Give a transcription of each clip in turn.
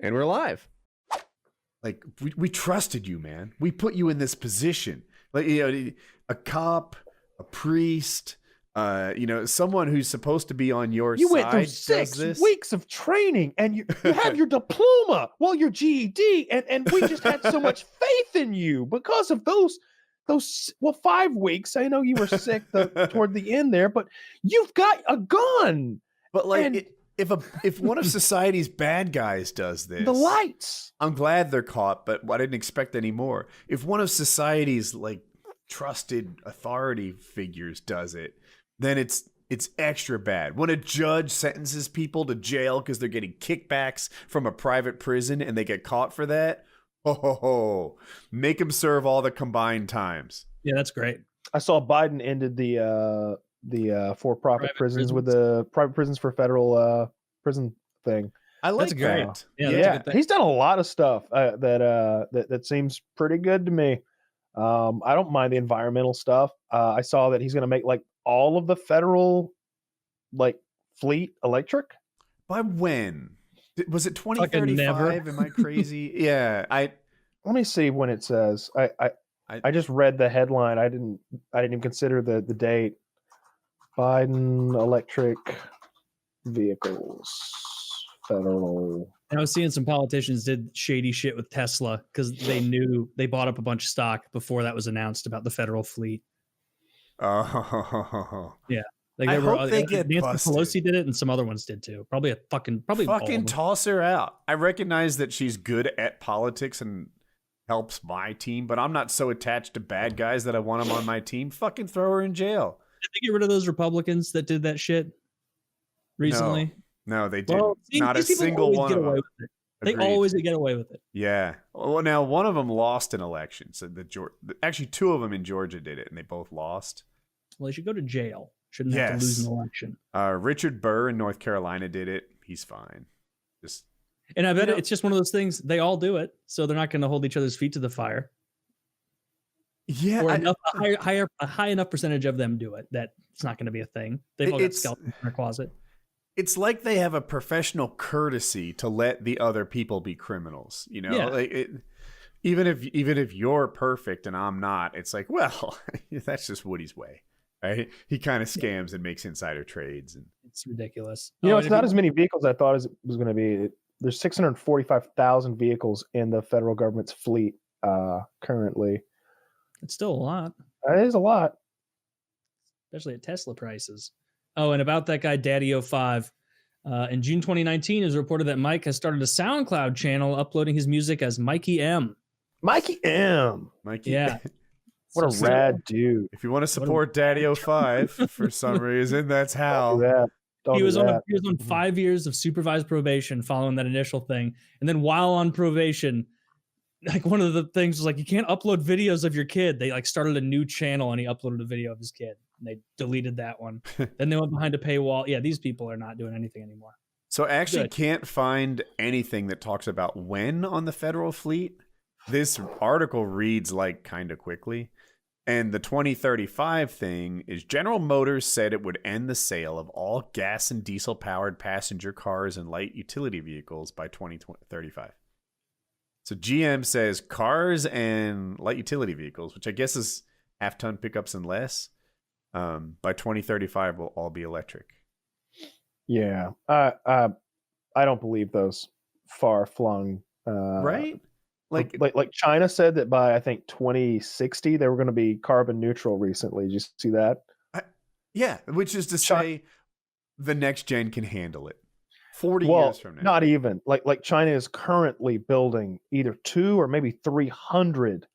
And we're live. Like, we trusted you, man. We put you in this position. Like, a cop, a priest, someone who's supposed to be on your side. You went through 6 weeks of training, and you have your diploma, your GED, and we just had so much faith in you because of those 5 weeks. I know you were sick toward the end there, but you've got a gun. But if one of society's bad guys does this, the lights. I'm glad they're caught, but I didn't expect any more. If one of society's trusted authority figures does it, then it's extra bad. When a judge sentences people to jail because they're getting kickbacks from a private prison and they get caught for that, make them serve all the combined times. Yeah, that's great. I saw Biden ended the for-profit prisons with the private prisons for federal prison thing. I like that's great. that. Yeah, he's done a lot of stuff that seems pretty good to me. I don't mind the environmental stuff. I saw that he's going to make all of the federal fleet electric. By when? Was it 2035? Am I crazy? Yeah. Let me see when it says. I just read the headline. I didn't even consider the date. Biden electric vehicles federal. I was seeing some politicians did shady shit with Tesla because they knew they bought up a bunch of stock before that was announced about the federal fleet. Oh, yeah. I hope they get Nancy busted. Pelosi did it, and some other ones did too. Probably fucking toss her out. I recognize that she's good at politics and helps my team, but I'm not so attached to bad guys that I want them on my team. Fucking throw her in jail. Did they get rid of those Republicans that did that shit recently? No, they didn't. Not a single one of them. They always get away with it. Yeah. Well, now one of them lost an election. So actually 2 of them in Georgia did it, and they both lost. Well, they should go to jail. Shouldn't have to lose an election. Richard Burr in North Carolina did it. He's fine. And I bet it's just one of those things. They all do it, so they're not going to hold each other's feet to the fire. Yeah, or a high enough percentage of them do it that it's not going to be a thing. They've all got skeletons in their closet. It's like they have a professional courtesy to let the other people be criminals. Even if you're perfect and I'm not, it's like, well, that's just Woody's way, right? He kind of scams and makes insider trades, and it's ridiculous. It's not as many vehicles as I thought it was going to be. There's 645,000 vehicles in the federal government's fleet currently. It's still a lot. That is a lot. Especially at Tesla prices. Oh, and about that guy, Daddy05. In June 2019, it was reported that Mike has started a SoundCloud channel uploading his music as Mikey M. Mikey M. Yeah. What a rad dude. If you want to support Daddy05 for some reason, that's how. He was on 5 years of supervised probation following that initial thing. And then while on probation, one of the things was you can't upload videos of your kid. They started a new channel and he uploaded a video of his kid and they deleted that one. Then they went behind a paywall. Yeah, these people are not doing anything anymore. So I actually can't find anything that talks about when on the federal fleet. This article reads kind of quickly. And the 2035 thing is General Motors said it would end the sale of all gas and diesel powered passenger cars and light utility vehicles by 2035. So GM says cars and light utility vehicles, which I guess is half-ton pickups and less, by 2035 will all be electric. Yeah, I don't believe those far-flung. Right? Like China said that by I think 2060 they were going to be carbon neutral recently. Did you see that? Yeah, which is to say the next gen can handle it. 40 years from now. Not even. Like China is currently building either 200 or maybe 300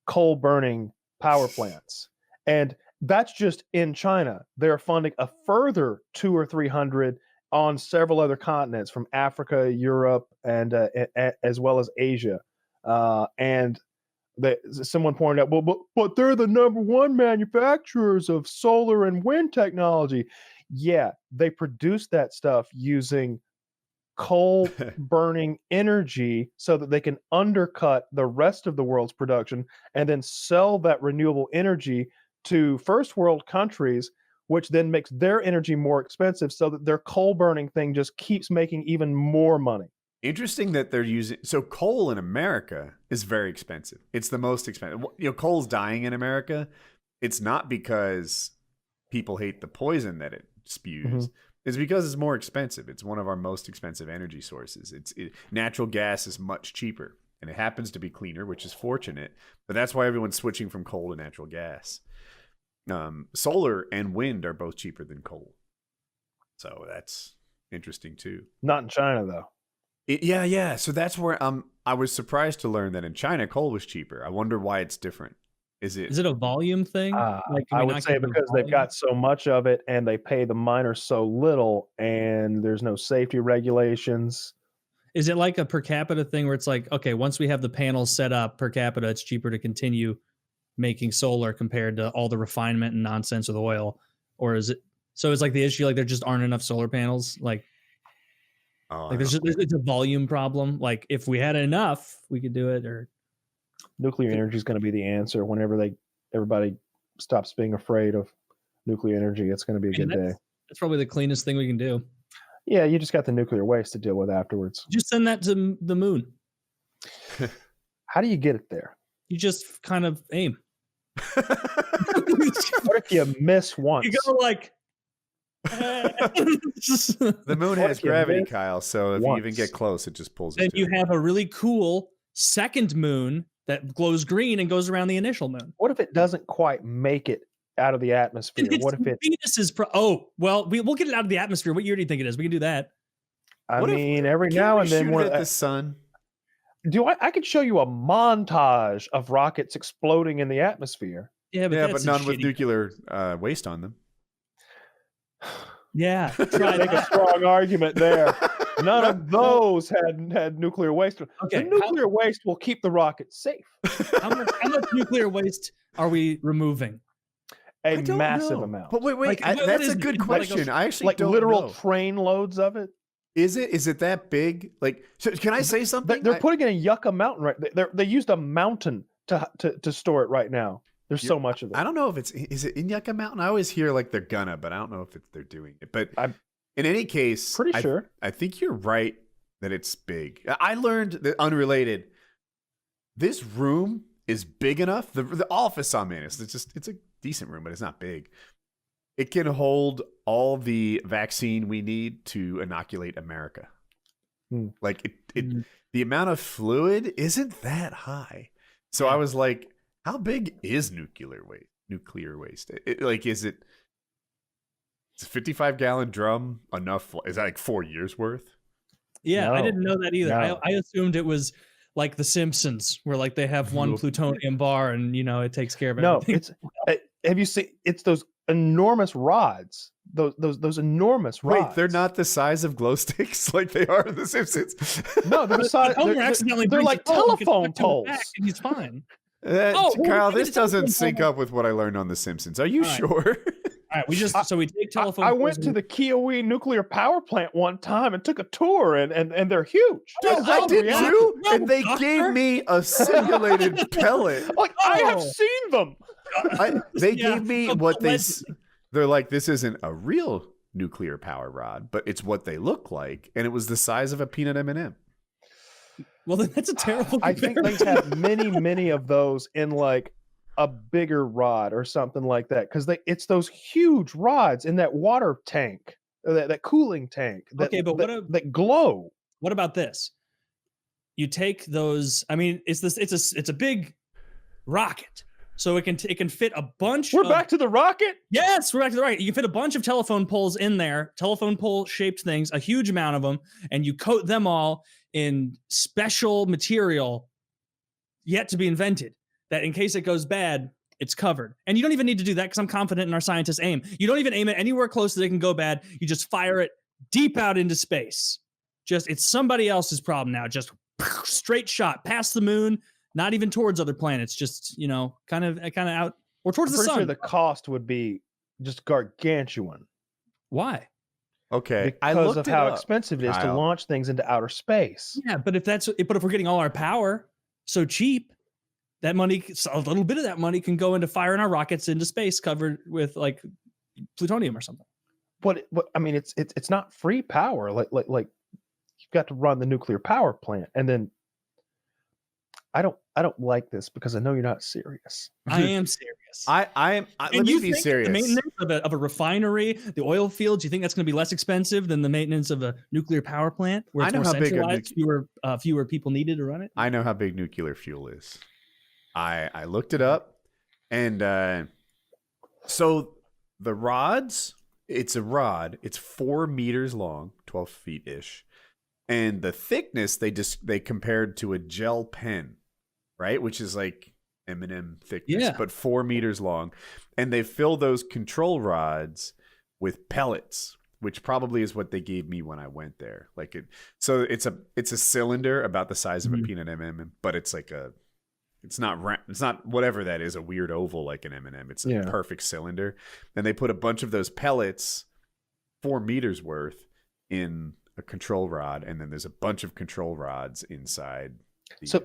coal burning power plants. And that's just in China. They're funding a further 200 or 300 on several other continents from Africa, Europe, and as well as Asia. And someone pointed out, but they're the #1 manufacturers of solar and wind technology. Yeah, they produce that stuff using coal burning energy so that they can undercut the rest of the world's production and then sell that renewable energy to first world countries, which then makes their energy more expensive so that their coal burning thing just keeps making even more money. Interesting that they're using so coal in America is very expensive. It's the most expensive. Coal's dying in America. It's not because people hate the poison that it spews. It's because it's more expensive. It's one of our most expensive energy sources. Natural gas is much cheaper, and it happens to be cleaner, which is fortunate. But that's why everyone's switching from coal to natural gas. Solar and wind are both cheaper than coal, so that's interesting too. Not in China though. Yeah. So that's where I was surprised to learn that in China coal was cheaper. I wonder why it's different. Is it a volume thing? Like, I would say because they've got so much of it and they pay the miners so little, and there's no safety regulations. Is it like a per capita thing where it's like, okay, once we have the panels set up per capita, it's cheaper to continue making solar compared to all the refinement and nonsense with oil? Or is it so it's like the issue, like there just aren't enough solar panels? It's a volume problem. Like if we had enough, we could do it. Or nuclear energy is going to be the answer whenever everybody stops being afraid of nuclear energy. It's going to be a good day. That's probably the cleanest thing we can do. Yeah, you just got the nuclear waste to deal with afterwards. Just send that to the moon. How do you get it there? You just kind of aim. What if you miss once? You go like. The moon has gravity, Kyle. So if you even get close, it just pulls it. Then you have a really cool second moon that glows green and goes around the initial moon. What if it doesn't quite make it out of the atmosphere? What if it? Venus is we'll get it out of the atmosphere. What year do you think it is? We can do that. Every now and then, at the sun. I could show you a montage of rockets exploding in the atmosphere. Yeah, but none with nuclear waste on them. Yeah, try to make a strong argument there. None of those had nuclear waste. Okay, the nuclear waste will keep the rocket safe. How much nuclear waste are we removing? A massive amount. But wait, that's a good question. I actually don't literal know. Train loads of it. Is it that big? So can I say something? They're putting it in Yucca Mountain right. They used a mountain to store it right now. There's so much of it. I don't know if is it in Yucca Mountain? I always hear like they're gonna, but I don't know if they're doing it. But in any case, pretty sure. I think you're right that it's big. I learned that unrelated. This room is big enough. The office I'm in it's a decent room, but it's not big. It can hold all the vaccine we need to inoculate America. Like the amount of fluid isn't that high. So I was like, how big is nuclear waste? Is it a 55-gallon drum enough? Is that like 4 years worth? Yeah, no, I didn't know that either. No. I assumed it was like The Simpsons, where like they have one plutonium bar and it takes care of everything. No, have you seen? It's those enormous rods. Those enormous rods. Wait, they're not the size of glow sticks like they are in The Simpsons. No, they're the size. They're like telephone poles. And he's fine. Kyle, this doesn't sync up with what I learned on The Simpsons. Are you sure? All right, we take telephone. I went to the Kiowee nuclear power plant one time and took a tour, and they're huge. Dude, I did too, and they gave me a simulated pellet. I have seen them. They gave me what they're like. This isn't a real nuclear power rod, but it's what they look like, and it was the size of a peanut M&M. Well, then that's a terrible. I think they have many of those in like a bigger rod or something like that, because it's those huge rods in that water tank, that cooling tank. That glow. What about this? You take those. I mean, it's a big rocket, so it can fit a bunch. We're back to the rocket. Yes, we're back to the rocket. You can fit a bunch of telephone poles in there, telephone pole shaped things, a huge amount of them, and you coat them all in special material yet to be invented, that in case it goes bad, it's covered. And you don't even need to do that, because I'm confident in our scientists' aim. You don't even aim it anywhere close that it can go bad. You just fire it deep out into space. It's somebody else's problem now. Just straight shot past the moon, not even towards other planets. Just kind of out or towards the sun. Sure, the cost would be just gargantuan. Why? Okay, because of how expensive it is to launch things into outer space. Yeah, but if we're getting all our power so cheap, that money, a little bit of that money can go into firing our rockets into space covered with like plutonium or something. But I mean, it's not free power. Like you've got to run the nuclear power plant, and then I don't like this because I know you're not serious. I am serious. I am. Let And me you be think serious. the maintenance of a refinery, the oil fields, you think that's going to be less expensive than the maintenance of a nuclear power plant, where it's more centralized, fewer people needed to run it? I know how big nuclear fuel is. I looked it up, and so the rods. It's a rod. It's 4 meters long, 12 feet ish, and the thickness they compared to a gel pen, right, which is like M&M thickness, but 4 meters long, and they fill those control rods with pellets, which probably is what they gave me when I went there. Like so it's a cylinder about the size of a peanut M&M, but it's like it's not whatever that is, a weird oval like an M&M. It's a perfect cylinder, and they put a bunch of those pellets, 4 meters worth, in a control rod, and then there's a bunch of control rods inside.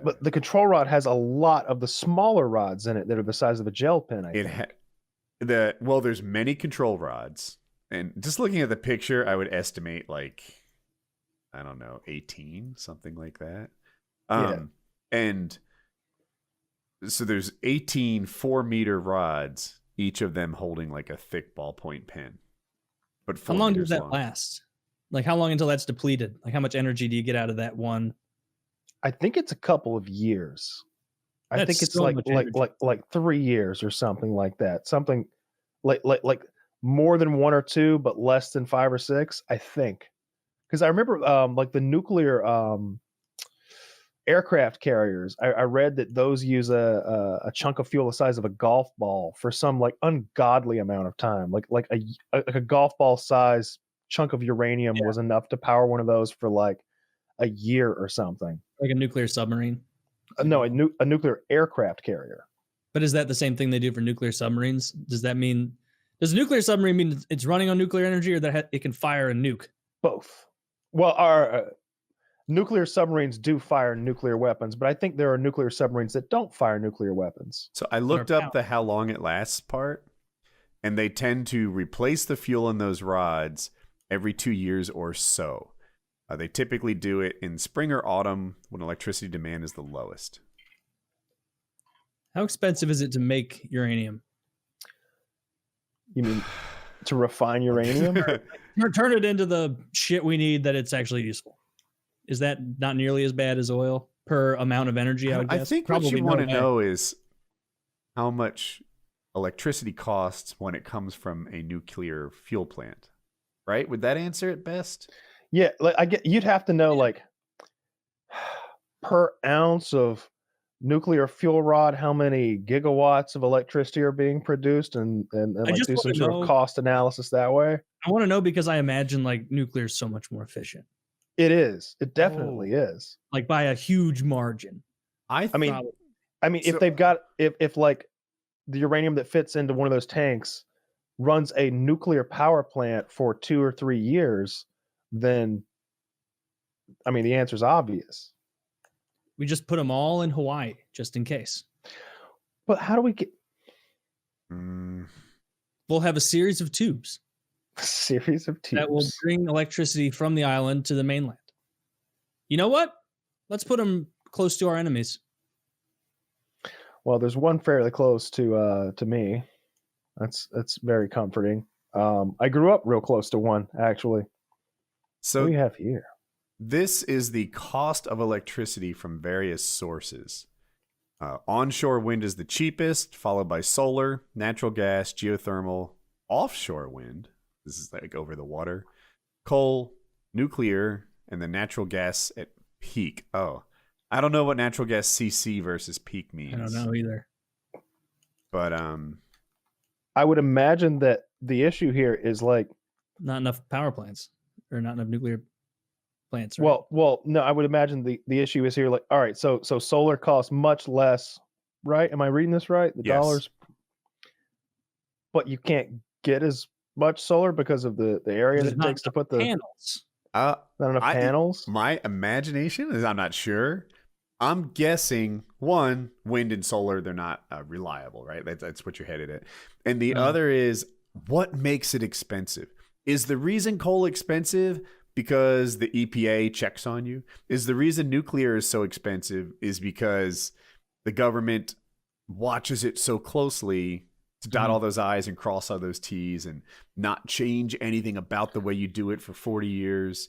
But the control rod has a lot of the smaller rods in it that are the size of a gel pen. There's many control rods, and just looking at the picture, I would estimate like, I don't know, 18, something like that. And so there's 18 4-meter rods, each of them holding like a thick ballpoint pen. But how long does that last? Like, how long until that's depleted? Like, how much energy do you get out of that one? I think it's a couple of years. I think it's like 3 years or something like that. Something like more than 1 or 2, but less than 5 or 6, I think. Because I remember like the nuclear aircraft carriers. I read that those use a chunk of fuel the size of a golf ball for some like ungodly amount of time. Like a golf ball size chunk of uranium was enough to power one of those for like a year or something. Like a nuclear submarine? No, a nuclear aircraft carrier. But is that the same thing they do for nuclear submarines? Does a nuclear submarine mean it's running on nuclear energy, or that it can fire a nuke? Both. Well, our nuclear submarines do fire nuclear weapons, but I think there are nuclear submarines that don't fire nuclear weapons. So I looked up the how long it lasts part, and they tend to replace the fuel in those rods every 2 years or so. They typically do it in spring or autumn when electricity demand is the lowest. How expensive is it to make uranium? You mean to refine uranium? Or turn it into the shit we need that it's actually useful. Is that not nearly as bad as oil per amount of energy, I would guess? I think what you want to know is how much electricity costs when it comes from a nuclear fuel plant, right? Would that answer it best? Yeah, like you'd have to know like per ounce of nuclear fuel rod, how many gigawatts of electricity are being produced, and like do some sort of cost analysis that way. I want to know because I imagine like nuclear is so much more efficient. It is. It definitely is. Like by a huge margin. I mean, if they've got if like the uranium that fits into one of those tanks runs a nuclear power plant for 2 or 3 years, then I mean the answer is obvious. We just put them all in Hawaii just in case. But how do we get? We'll have a series of tubes. A series of tubes that will bring electricity from the island to the mainland. You know what? Let's put them close to our enemies. Well, there's one fairly close to me. That's very comforting. I grew up real close to one, actually. So what do we have here? This is the cost of electricity from various sources. Onshore wind is the cheapest, followed by solar, natural gas, geothermal, offshore wind. This is like over the water, coal, nuclear, and then natural gas at peak. Oh, I don't know what natural gas CC versus peak means. I don't know either. But I would imagine that the issue here is like not enough power plants or not enough nuclear plants. Right? Well, no, I would imagine the issue is here like, all right, so solar costs much less, right? Am I reading this right? The dollars, but you can't get as much solar because of the area that it takes to put the panels. Not enough panels. My imagination is, I'm not sure. I'm guessing one, wind and solar, they're not reliable, right? That's what you're headed at. And the other is, what makes it expensive? Is the reason coal expensive because the EPA checks on you. Is the reason nuclear is so expensive is because the government watches it so closely to dot all those I's and cross all those T's and not change anything about the way you do it for 40 years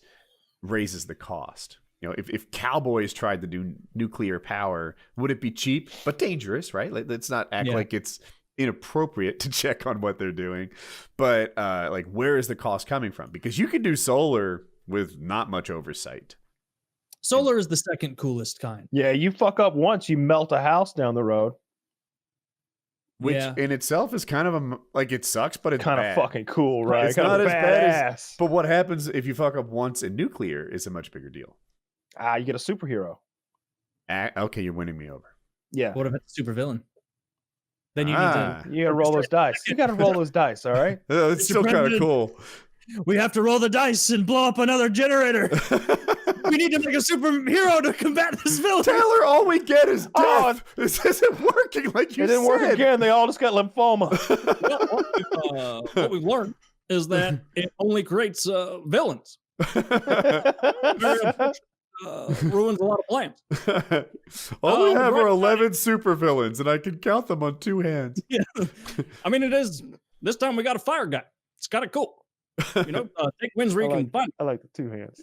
raises the cost. You know, if cowboys tried to do nuclear power, would it be cheap but dangerous, right? Let's not act like it's inappropriate to check on what they're doing. But like, where is the cost coming from? Because you could do solar with not much oversight. Solar is the second coolest kind. Yeah, you fuck up once, you melt a house down the road. Which in itself is kind of like, it sucks, but it's kind of fucking cool, right? It's not as bad as. But what happens if you fuck up once in nuclear is a much bigger deal. You get a superhero. Okay, you're winning me over. Yeah. What if it's a supervillain? Then you need to. You gotta roll those dice. You gotta roll those dice. All right. It's still kind of cool. We have to roll the dice and blow up another generator. We need to make a superhero to combat this villain. Taylor, all we get is death. This isn't working like you said. It didn't work again. They all just got lymphoma. What we've learned is that it only creates villains. Ruins a lot of plans. All we have are 11 supervillains, and I can count them on two hands. Yeah. I mean, it is. This time we got a fire guy. It's kind of cool. You know, take wins where you can find. I like the two hands.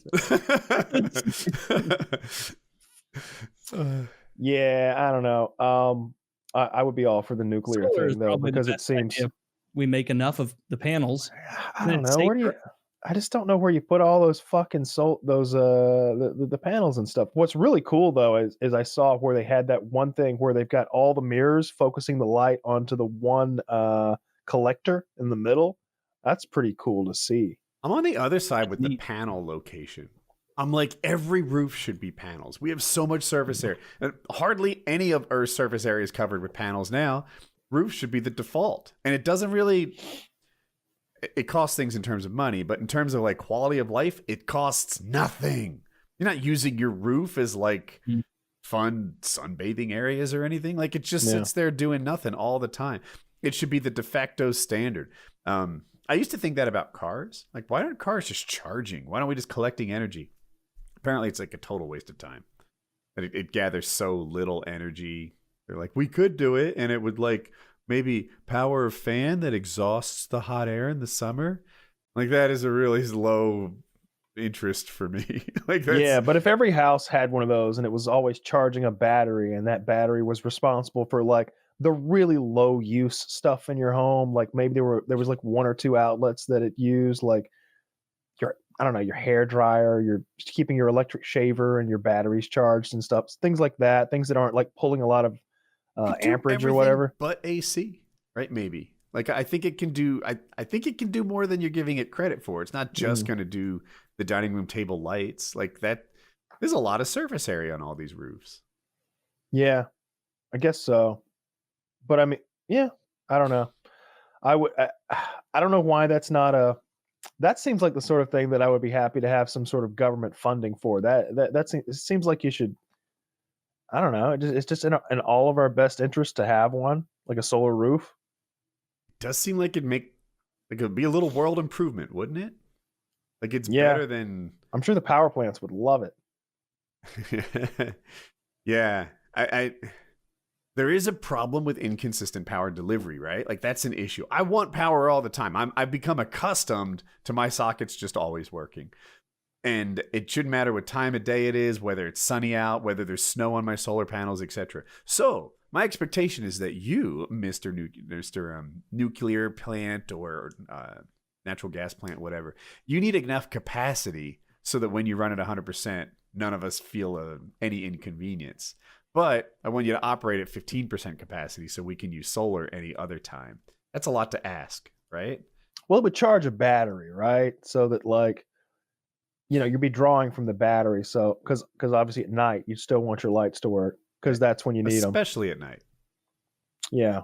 Yeah, I don't know. I would be all for the nuclear thing though, because it seems we make enough of the panels. I don't know. I just don't know where you put all those fucking the panels and stuff. What's really cool though is I saw where they had that one thing where they've got all the mirrors focusing the light onto the one collector in the middle. That's pretty cool to see. I'm on the other side with the panel location. I'm like, every roof should be panels. We have so much surface area. Hardly any of Earth's surface area is covered with panels now. Roofs should be the default. And it doesn't really... It costs things in terms of money, but in terms of like quality of life, it costs nothing. You're not using your roof as like fun sunbathing areas or anything. Like, it just sits there doing nothing all the time. It should be the de facto standard. I used to think that about cars. Like, why aren't cars just charging? Why aren't we just collecting energy? Apparently, it's like a total waste of time. It gathers so little energy. They're like, we could do it, and it would like maybe power a fan that exhausts the hot air in the summer. Like, that is a really low interest for me. Like, yeah, but if every house had one of those and it was always charging a battery, and that battery was responsible for like the really low use stuff in your home, like maybe there was like one or two outlets that it used, like your hair dryer, you're keeping your electric shaver and your batteries charged and stuff, things like that, things that aren't like pulling a lot of amperage or whatever. But AC, right? Maybe. Like, I think it can do. I think it can do more than you're giving it credit for. It's not just going to do the dining room table lights like that. There's a lot of surface area on all these roofs. Yeah, I guess so. But I mean, yeah, I don't know. I don't know why that's not that seems like the sort of thing that I would be happy to have some sort of government funding for. It seems like you should. I don't know. It's just in all of our best interest to have one, like a solar roof. It does seem like it'd be a little world improvement, wouldn't it? Like, it's better than. I'm sure the power plants would love it. Yeah, there is a problem with inconsistent power delivery, right? Like, that's an issue. I want power all the time. I've become accustomed to my sockets just always working. And it shouldn't matter what time of day it is, whether it's sunny out, whether there's snow on my solar panels, etc. So my expectation is that you, Mr. Nuclear plant or natural gas plant, whatever, you need enough capacity so that when you run at 100%, none of us feel any inconvenience. But I want you to operate at 15% capacity so we can use solar any other time. That's a lot to ask, right? Well, it would charge a battery, right? So that, like, you'd be drawing from the battery. So, because obviously at night, you still want your lights to work because that's when you need them. Especially at night. Yeah.